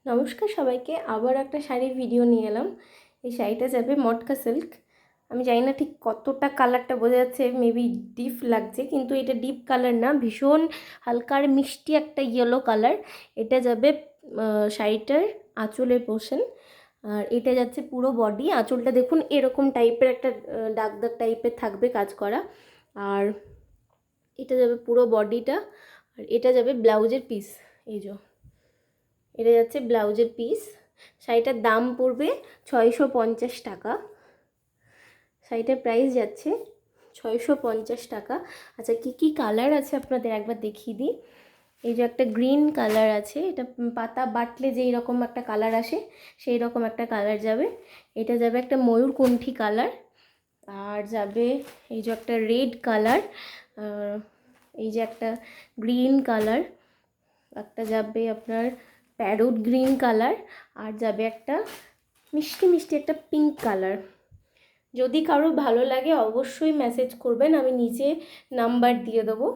নমস্কার সবাইকে, আবার একটা শাড়ির ভিডিও নিয়ে এলাম। এই শাড়িটা যাবে মটকা সিল্ক। আমি জানি না ঠিক কতটা কালারটা বোঝা যাচ্ছে, মেবি ডিপ লাগছে, কিন্তু এটা ডিপ কালার না, ভীষণ হালকা আর মিষ্টি একটা ইয়েলো কালার। এটা যাবে শাড়িটার আঁচলের পোর্শন, আর এটা যাচ্ছে পুরো বডি। আঁচলটা দেখুন এরকম টাইপের একটা দাগ দাগ টাইপের থাকবে কাজ করা, আর এটা যাবে পুরো বডিটা, আর এটা যাবে ব্লাউজের পিস। এই যে এটা যাচ্ছে ব্লাউজের পিস। শাড়িটার দাম পড়বে 650 টাকা। শাড়িটার প্রাইস যাচ্ছে 650 টাকা। আচ্ছা, কি কি কালার আছে আপনাদের একবার দেখিয়ে দিই। এই যে একটা গ্রিন কালার আছে, এটা পাতা বাটলে যেই রকম একটা কালার আসে সেই রকম একটা কালার যাবে। এটা যাবে একটা ময়ূরকণ্ঠী কালার, আর যাবে এই যে একটা রেড কালার, এই যে একটা গ্রিন কালার, একটা যাবে আপনার প্যারোট গ্রিন কালার, আর যাবে একটা মিষ্টি মিষ্টি একটা পিঙ্ক কালার। যদি কারো ভালো লাগে অবশ্যই মেসেজ করবেন, আমি নিচে নাম্বার দিয়ে দেবো।